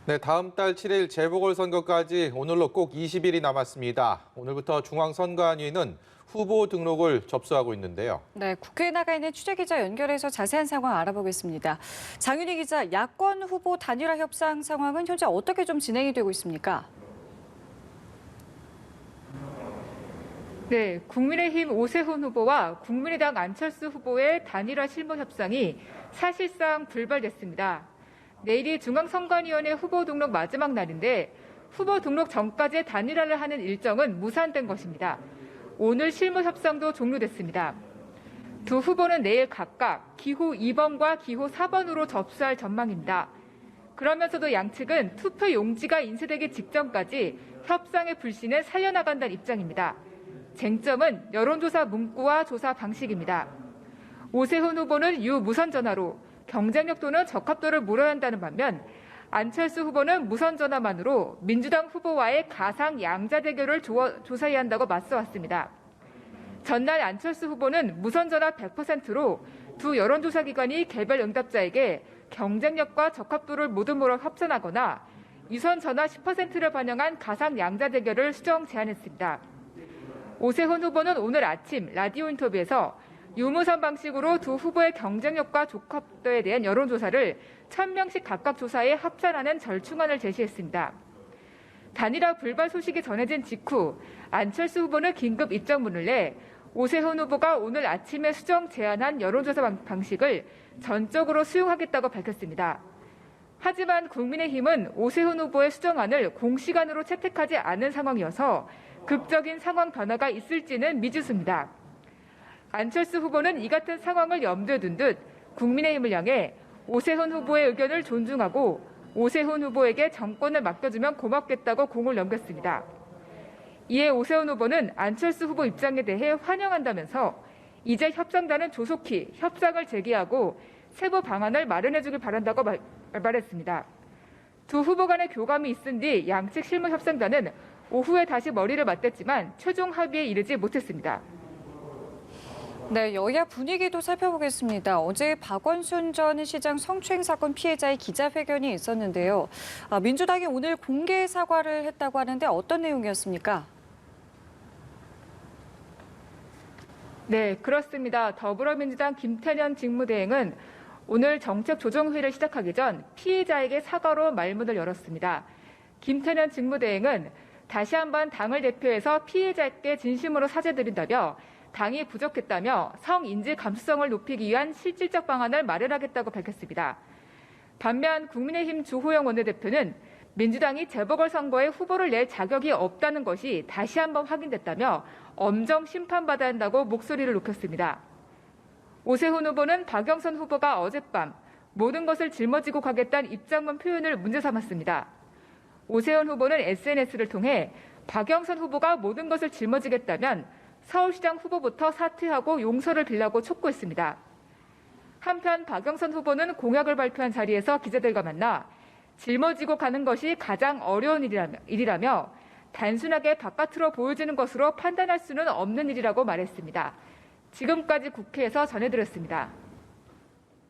네, 다음 달 7일 재보궐선거까지 오늘로 꼭 20일이 남았습니다. 오늘부터 중앙선관위는 후보 등록을 접수하고 있는데요. 네, 국회에 나가 있는 취재기자 연결해서 자세한 상황 알아보겠습니다. 장윤희 기자, 야권 후보 단일화 협상 상황은 현재 어떻게 좀 진행이 되고 있습니까? 네, 국민의힘 오세훈 후보와 국민의당 안철수 후보의 단일화 실무 협상이 사실상 불발됐습니다. 내일이 중앙선관위원회 후보 등록 마지막 날인데 후보 등록 전까지 단일화를 하는 일정은 무산된 것입니다. 오늘 실무 협상도 종료됐습니다. 두 후보는 내일 각각 기호 2번과 기호 4번으로 접수할 전망입니다. 그러면서도 양측은 투표 용지가 인쇄되기 직전까지 협상의 불씨는 살려나간다는 입장입니다. 쟁점은 여론조사 문구와 조사 방식입니다. 오세훈 후보는 유무선 전화로 경쟁력 또는 적합도를 물어야 한다는 반면 안철수 후보는 무선 전화만으로 민주당 후보와의 가상 양자 대결을 조사해야 한다고 맞서왔습니다. 전날 안철수 후보는 무선 전화 100%로 두 여론조사 기관이 개별 응답자에게 경쟁력과 적합도를 모두 물어 협찬하거나 유선 전화 10%를 반영한 가상 양자 대결을 수정 제안했습니다. 오세훈 후보는 오늘 아침 라디오 인터뷰에서 유무선 방식으로 두 후보의 경쟁력과 적합도에 대한 여론조사를 1000명씩 각각 조사해 합산하는 절충안을 제시했습니다. 단일화 불발 소식이 전해진 직후 안철수 후보는 긴급 입장문을 내 오세훈 후보가 오늘 아침에 수정 제안한 여론조사 방식을 전적으로 수용하겠다고 밝혔습니다. 하지만 국민의힘은 오세훈 후보의 수정안을 공시간으로 채택하지 않은 상황이어서 극적인 상황 변화가 있을지는 미지수입니다. 안철수 후보는 이 같은 상황을 염두에 둔 듯 국민의힘을 향해 오세훈 후보의 의견을 존중하고 오세훈 후보에게 정권을 맡겨주면 고맙겠다고 공을 넘겼습니다. 이에 오세훈 후보는 안철수 후보 입장에 대해 환영한다면서 이제 협상단은 조속히 협상을 재개하고 세부 방안을 마련해주길 바란다고 말했습니다. 두 후보 간의 교감이 있은 뒤 양측 실무 협상단은 오후에 다시 머리를 맞댔지만 최종 합의에 이르지 못했습니다. 네, 여야 분위기도 살펴보겠습니다. 어제 박원순 전 시장 성추행 사건 피해자의 기자회견이 있었는데요. 민주당이 오늘 공개 사과를 했다고 하는데 어떤 내용이었습니까? 네, 그렇습니다. 더불어민주당 김태년 직무대행은 오늘 정책조정회의를 시작하기 전 피해자에게 사과로 말문을 열었습니다. 김태년 직무대행은 다시 한번 당을 대표해서 피해자께 진심으로 사죄드린다며 당이 부족했다며 성인지 감수성을 높이기 위한 실질적 방안을 마련하겠다고 밝혔습니다. 반면 국민의힘 주호영 원내대표는 민주당이 재보궐선거에 후보를 낼 자격이 없다는 것이 다시 한번 확인됐다며 엄정 심판받아야 한다고 목소리를 높였습니다. 오세훈 후보는 박영선 후보가 어젯밤 모든 것을 짊어지고 가겠다는 입장문 표현을 문제 삼았습니다. 오세훈 후보는 SNS를 통해 박영선 후보가 모든 것을 짊어지겠다면 서울시장 후보부터 사퇴하고 용서를 빌라고 촉구했습니다. 한편 박영선 후보는 공약을 발표한 자리에서 기자들과 만나 짊어지고 가는 것이 가장 어려운 일이라며 단순하게 바깥으로 보여지는 것으로 판단할 수는 없는 일이라고 말했습니다. 지금까지 국회에서 전해드렸습니다.